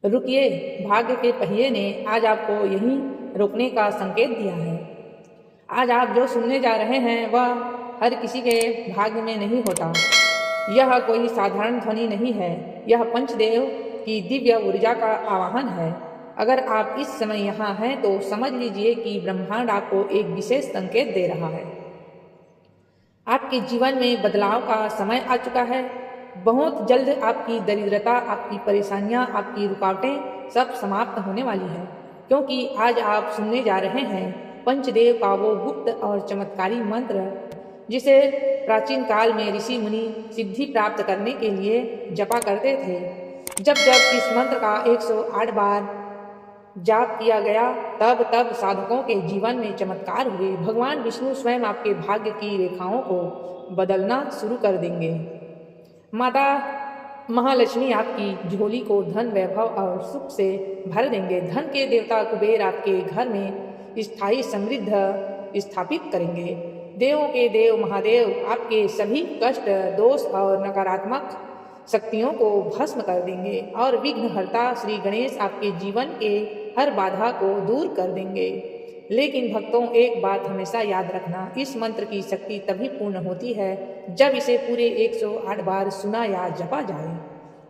रुकिए, भाग्य के पहिए ने आज आपको यहीं रोकने का संकेत दिया है। आज आप जो सुनने जा रहे हैं वह हर किसी के भाग्य में नहीं होता। यह कोई साधारण ध्वनि नहीं है, यह पंचदेव की दिव्य ऊर्जा का आवाहन है। अगर आप इस समय यहाँ हैं तो समझ लीजिए कि ब्रह्मांड आपको एक विशेष संकेत दे रहा है। आपके जीवन में बदलाव का समय आ चुका है। बहुत जल्द आपकी दरिद्रता, आपकी परेशानियां, आपकी रुकावटें सब समाप्त होने वाली है, क्योंकि आज आप सुनने जा रहे हैं पंचदेव का वो गुप्त और चमत्कारी मंत्र जिसे प्राचीन काल में ऋषि मुनि सिद्धि प्राप्त करने के लिए जपा करते थे। जब जब इस मंत्र का 108 बार जाप किया गया तब तब साधकों के जीवन में चमत्कार हुए। भगवान विष्णु स्वयं आपके भाग्य की रेखाओं को बदलना शुरू कर देंगे। माता महालक्ष्मी आपकी झोली को धन, वैभव और सुख से भर देंगे। धन के देवता कुबेर आपके घर में स्थायी समृद्ध स्थापित करेंगे। देवों के देव महादेव आपके सभी कष्ट, दोष और नकारात्मक शक्तियों को भस्म कर देंगे और विघ्नहर्ता श्री गणेश आपके जीवन के हर बाधा को दूर कर देंगे। लेकिन भक्तों, एक बात हमेशा याद रखना, इस मंत्र की शक्ति तभी पूर्ण होती है जब इसे पूरे 108 बार सुना या जपा जाए।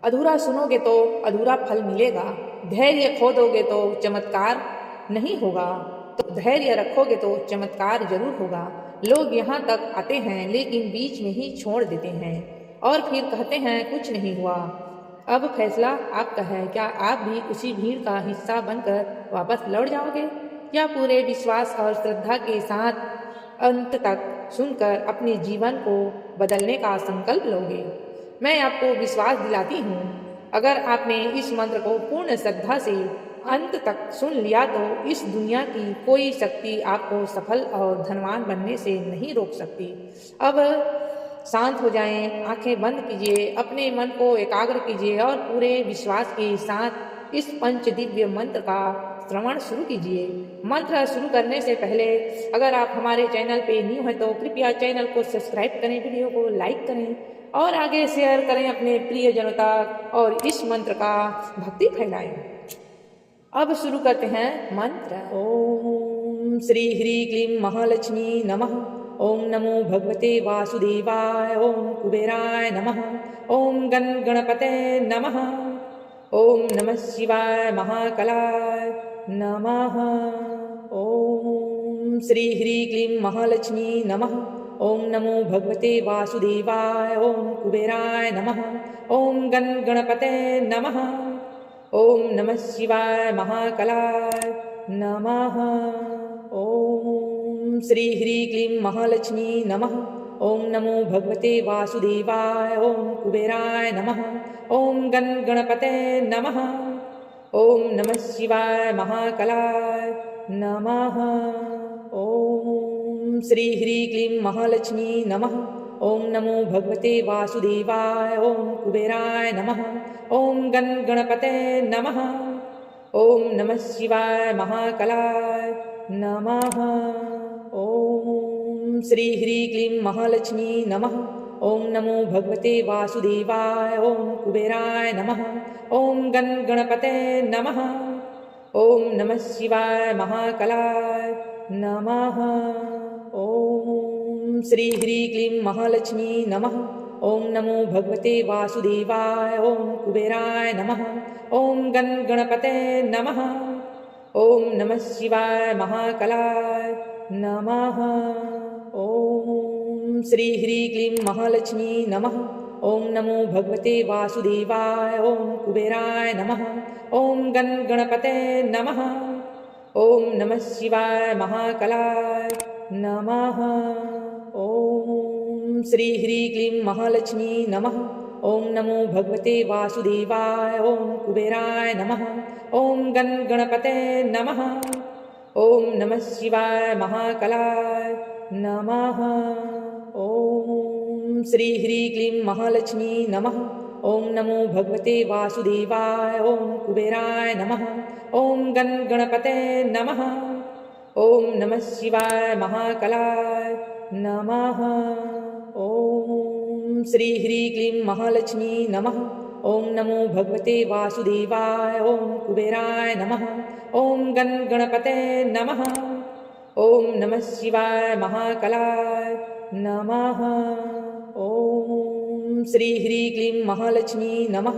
अधूरा सुनोगे तो अधूरा फल मिलेगा। धैर्य खो दोगे तो चमत्कार नहीं होगा, तो धैर्य रखोगे तो चमत्कार जरूर होगा। लोग यहाँ तक आते हैं लेकिन बीच में ही छोड़ देते हैं और फिर कहते हैं कुछ नहीं हुआ। अब फैसला आपका है। क्या आप भी उसी भीड़ का हिस्सा बनकर वापस लौट जाओगे या पूरे विश्वास और श्रद्धा के साथ अंत तक सुनकर अपने जीवन को बदलने का संकल्प लोगे? मैं आपको विश्वास दिलाती हूँ, अगर आपने इस मंत्र को पूर्ण श्रद्धा से अंत तक सुन लिया तो इस दुनिया की कोई शक्ति आपको सफल और धनवान बनने से नहीं रोक सकती। अब शांत हो जाएं, आंखें बंद कीजिए, अपने मन को एकाग्र कीजिए और पूरे विश्वास के साथ इस पंच दिव्य मंत्र का श्रवण शुरू कीजिए। मंत्र शुरू करने से पहले अगर आप हमारे चैनल पे न्यू हैं तो कृपया चैनल को सब्सक्राइब करें, वीडियो को लाइक करें और आगे शेयर करें अपने प्रियजनों तक और इस मंत्र का भक्ति फैलाएं। अब शुरू करते हैं मंत्र। ओम श्री ह्री क्लीं महालक्ष्मी नमः। ओम नमो भगवते वासुदेवाय। ओम कुबेराय नमः। ओम गण गणपते नमः। ओम नमः शिवाय महाकलाय नमः। ओम श्री ह्री क्लीं महालक्ष्मी नमः। ओम नमो भगवते वासुदेवाय। ओम कुबेराय नमः। ओम गण गणपते नमः। ओम नमः शिवाय महाकलाय नमः। ओम श्री ह्री क्लीं महालक्ष्मी नमः। ओम नमो भगवते वासुदेवाय। ओम कुबेराय नमः। ओम गण गणपते नमः। ओम नमः शिवाय महाकलाय नमः। ओम श्री ह्री क्लीं महालक्ष्मी नमः। ओम नमो भगवते वासुदेवाय। ओम कुबेराय नमः। ओम गण गणपते नमः। ओम नमः शिवाय महाकलाय नमः। ओम श्री ह्री क्लीं महालक्ष्मी नमः। ओम नमो भगवते वासुदेवाय। ओम कुबेराय नमः। ओम गण गणपते नमः। ओम नमः शिवाय महाकलाय नमः। ओम श्री ह्री क्लीं महालक्ष्मी नमः। ओम नमो भगवते वासुदेवाय। ओम कुबेराय नमः। ओम गण गणपते नमः। ओम नमः शिवाय महाकलाय नमः। ओम श्री ह्री क्लीं महालक्ष्मी नमः। ओम नमो भगवते वासुदेवाय। ओम कुबेराय नमः। ओम गण गणपते नमः। ओम नमः शिवाय महाकलाय नमः। ओम श्री ह्री क्लीं महालक्ष्मी नमः। ओम नमो भगवते वासुदेवाय। ओम कुबेराय नमः। ओम गण गणपते नमः। ओम नमः शिवाय महाकलाय नमः। ओम श्री ह्री क्लीं महालक्ष्मी नमः। ओम नमो भगवते वासुदेवाय। ओम कुबेराय नमः। ओम गण गणपते नमः। ओम नमः शिवाय महाकलाय नमः। ओम श्री ह्री क्लीं महालक्ष्मी नमः। ओम नमो भगवते वासुदेवाय। ओम कुबेराय नमः। ओम गण गणपते नमः। ओम नमः शिवाय महाकलाय नमः। ओम श्री ह्री क्लीं महालक्ष्मी नमः।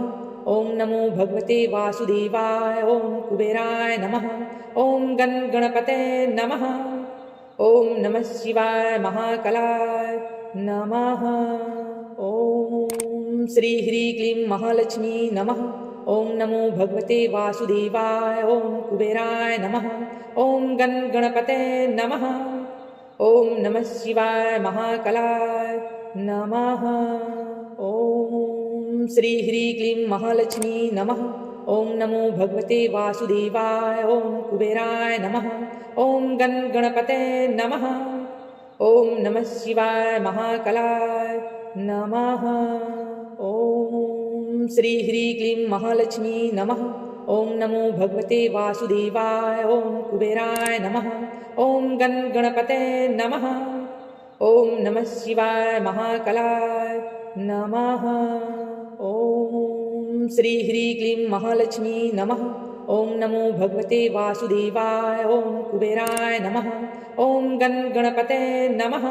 ओम नमो भगवते वासुदेवाय। ओम कुबेराय नमः। ओम गण गणपते नमः। ओम नमः शिवाय महाकलाय नमः। ओम श्री ह्री क्लीं महालक्ष्मी नमः। ओम नमो भगवते वासुदेवाय। ओम कुबेराय नमः। ओम गण गणपते नमः। ओम नमः शिवाय महाकलाय नमः। ओम श्री ह्री क्लीं महालक्ष्मी नमः। ओम नमो भगवते वासुदेवाय। ओम कुबेराय नमः। ओम गण गणपते नमः। ओम नमः शिवाय महाकलाय नमः। ओम श्री ह्री क्लीं महालक्ष्मी नमः। ओम नमो भगवते वासुदेवाय। ओम कुबेराय नमः। ओम गण गणपते नमः। ओम नमः शिवाय महाकलाय नमः। ओम श्री ह्री क्लीं महालक्ष्मी नमः। ओम नमो भगवते वासुदेवाय। ओम कुबेराय नमः। ओम गण गणपते नमः।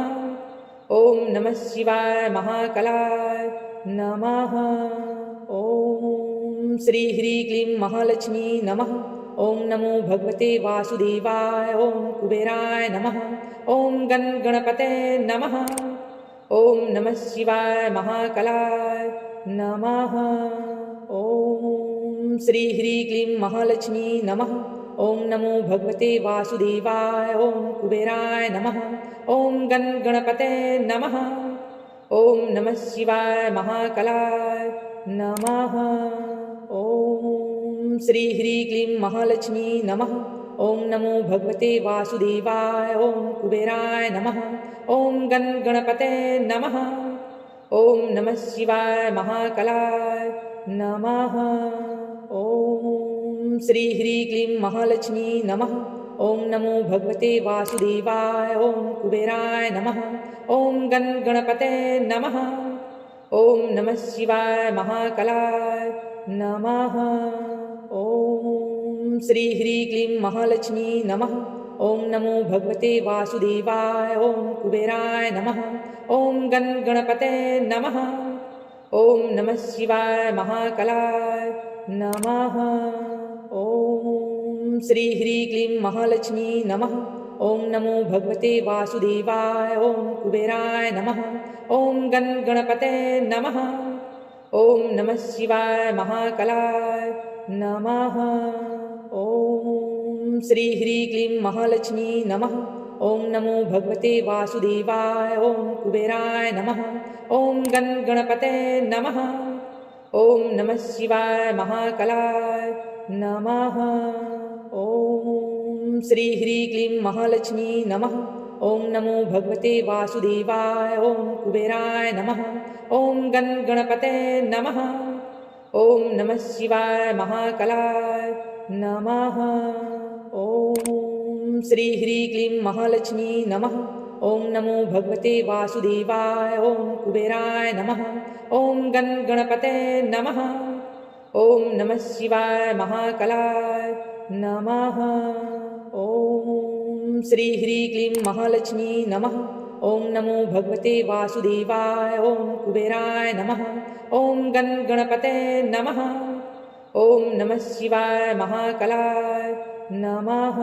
ओम नमः शिवाय महाकलाय नमः। ओम श्री ह्री क्लीं महालक्ष्मी नमः। ओम नमो भगवते वासुदेवाय। ओम कुबेराय नमः। ओम गण गणपते नमः। ओम नमः शिवाय महाकलाय नमः। ओम श्री ह्री क्लीं महालक्ष्मी नमः। ओम नमो भगवते वासुदेवाय। ओम कुबेराय नमः। ओम गण गणपते नमः। ओम नमः शिवाय महाकलाय नमः। ओम श्री ह्री क्लीं महालक्ष्मी नमः। ओम नमो भगवते वासुदेवाय। ओम कुबेराय नमः। ओम गण गणपते नमः। ओम नमः शिवाय महाकलाय नमः। ओम श्री ह्री क्लीं महालक्ष्मी नमः। ओम नमो भगवते वासुदेवाय। ओम कुबेराय नमः। ओम गण गणपते नमः। ओम नमः शिवाय महाकलाय नमः। ओम श्री ह्री क्लीं महालक्ष्मी नमः। ओम नमो भगवते वासुदेवाय। ओम कुबेराय नमः। ओम गण गणपते नमः। ओम नमः शिवाय महाकलाय नमः। ओम श्री ह्री क्लीं महालक्ष्मी नमः। ओम नमो भगवते वासुदेवाय। ओम कुबेराय नमः। ओम गण गणपते नमः। ओम नमः शिवाय महाकलाय नमः। ओम श्री ह्री क्लीं महालक्ष्मी नमः। ओम नमो भगवते वासुदेवाय। ओम कुबेराय नमः। ओम गण गणपते नमः। ओम नमः शिवाय महाकलाय नमः। ओम श्री ह्री क्लीं महालक्ष्मी नमः। ओम नमो भगवते वासुदेवाय। ओम कुबेराय नमः। ओम गण गणपते नमः। ओम नमः शिवाय महाकलाय नमः। ओम श्री ह्री क्लीं महालक्ष्मी नमः। ओम नमो भगवते वासुदेवाय। ओम कुबेराय नमः। ओम गण गणपते नमः। ओम नमः शिवाय महाकलाय नमः। ओम श्री ह्री क्लीं महालक्ष्मी नमः। ओम नमो भगवते वासुदेवाय। ओम कुबेराय नमः। ओम गण गणपते नमः। ओम नमः शिवाय महाकलाय नमः।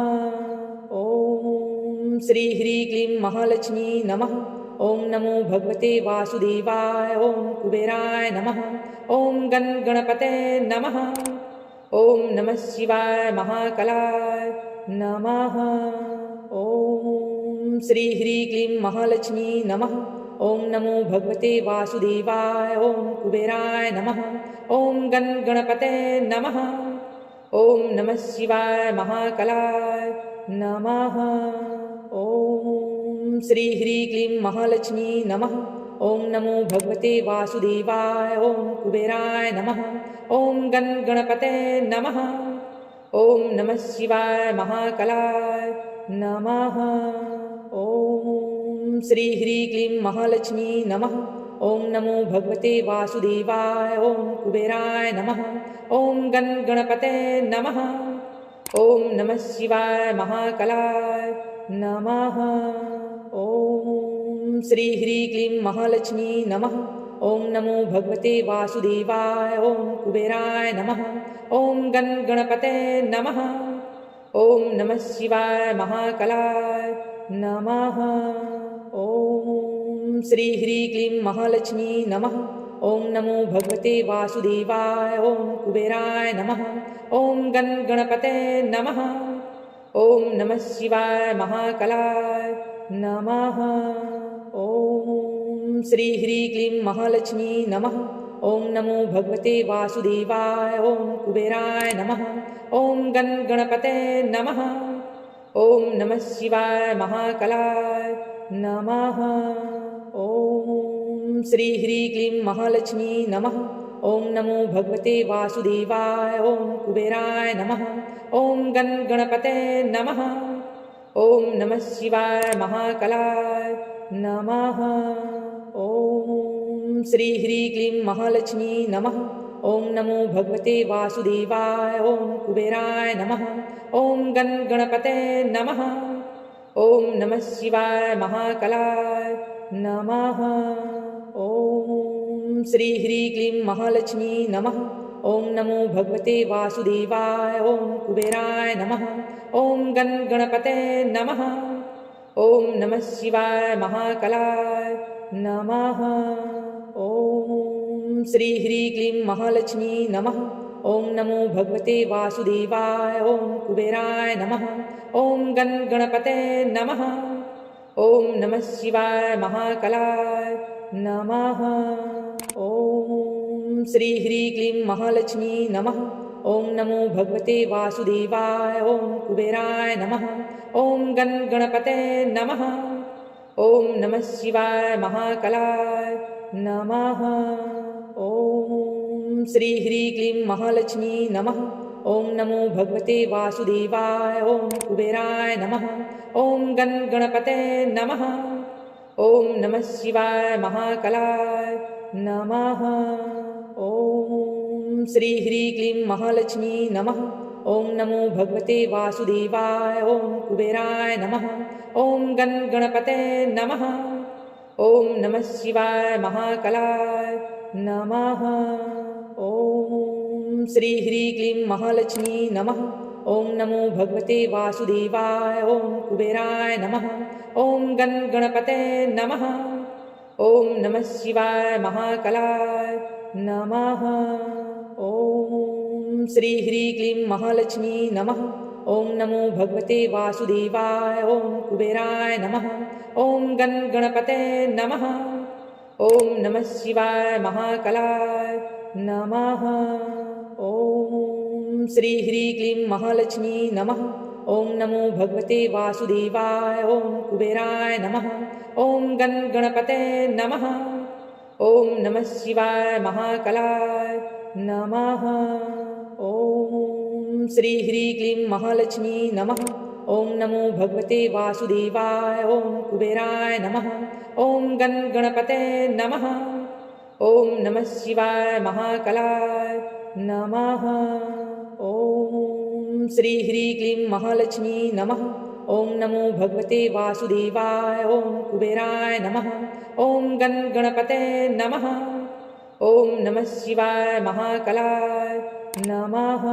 ओम श्री ह्री क्लीं महालक्ष्मी नमः। ओम नमो भगवते वासुदेवाय। ओम कुबेराय नमः। ओम गण गणपते नमः। ओम नमः शिवाय महाकलाय नमः। ओम श्री ह्री क्लीं महालक्ष्मी नमः। ओम नमो भगवते वासुदेवाय। ओम कुबेराय नमः। ओम गण गणपते नमः। ओम नमः शिवाय महाकलाय नमः। ओम श्री ह्री क्लीं महालक्ष्मी नमः। ओम नमो भगवते वासुदेवाय। ओम कुबेराय नमः। ओम गण गणपते नमः। ओम नमः शिवाय महाकलाय नमः। ओम श्री ह्री क्लीं महालक्ष्मी नमः। ओम नमो भगवते वासुदेवाय। ओम कुबेराय नमः। ओम गणपते नमः। ओम नमः शिवाय महाकलाय नमः। ओम श्री ह्रीं क्लीं महालक्ष्मी नमः। ओम नमो भगवते वासुदेवाय। ओम कुबेराय नमः। ओम गणपते नमः। ओम नमः शिवाय महाकलाय नमः। ओम श्री ह्रीं क्लीं महालक्ष्मी नमः। ओम नमो भगवते वासुदेवाय। ओम कुबेराय नमः। ओम गणपते नमः। ओम नमः शिवाय महाकलाय नमः। ओम श्री ह्रीं क्लीं महालक्ष्मी नमः। ओम नमो भगवते वासुदेवाय। ओम कुबेराय नमः। ओम गणपते नमः। ओम नमः शिवाय महाकलाय नमः। ओम श्री ह्रीं क्लीं महालक्ष्मी नमः। ओम नमो भगवते वासुदेवाय। ओम कुबेराय नमः। ओम गणपते नमः। ओम नमः शिवाय महाकलाय नमः। ओम श्री ह्रीं क्लीं महालक्ष्मी नमः। ओम नमो भगवते वासुदेवाय। ओम कुबेराय नमः। ओम गणपते नमः। ओम नमः शिवाय महाकलाय नमः। ओम श्री ह्रीं क्लीं महालक्ष्मी नमः। ओम नमो भगवते वासुदेवाय। ओम कुबेराय नमः। ओम गणपते नमः। ओम नमः शिवाय महाकलाय नमः। ओम श्री ह्रीं क्लीं महालक्ष्मी नमः। ओम नमो भगवते वासुदेवाय। ओम कुबेराय नमः। ओम गणपते नमः। ओम नमः शिवाय महाकलाय नमः। ओम श्री ह्रीं क्लीं महालक्ष्मी नमः। ओम नमो भगवते वासुदेवाय। ओम कुबेराय नमः। ओम गणपते नमः। ओम नमः शिवाय महाकलाय नमः। ओम श्री ह्रीं क्लीं महालक्ष्मी नमः। ओम नमो भगवते वासुदेवाय। ओम कुबेराय नमः। ओम गणपते नमः। ओम नमः शिवाय महाकलाय नमः। ओम श्री ह्रीं क्लीं महालक्ष्मी नमः। ओम नमो भगवते वासुदेवाय। ओम कुबेराय नमः। ओम गणपते नमः। ओम नमः शिवाय महाकलाय नमः। ओम श्री ह्रीं क्लीं महालक्ष्मी नमः। ओम नमो भगवते वासुदेवाय। ओम कुबेराय नमः। ओम गणपते नमः। ओम नमः शिवाय महाकलाय नमः। ओम श्री ह्रीं क्लीं महालक्ष्मी नमः। ओम नमो भगवते वासुदेवाय। ओम कुबेराय नमः। ओम गणपते नमः। ओम नमः शिवाय महाकलाय नमः। ओम श्री ह्रीं क्लीं महालक्ष्मी नमः। ओम नमो भगवते वासुदेवाय। ओम कुबेराय नमः। ओम गणपते नमः। ओम नमः शिवाय महाकलाय नमः। ओम श्री ह्रीं क्लीं महालक्ष्मी नमः। ओम नमो भगवते वासुदेवाय। ओम कुबेराय नमः। ओम गणपते नमः। ओम नमः शिवाय महाकलाय नमः। ओम श्री ह्रीं क्लीं महालक्ष्मी नमः। ओम नमो भगवते वासुदेवाय। ओम कुबेराय नमः। ओम गणपते नमः। ओम नमः शिवाय महाकलाय नमः।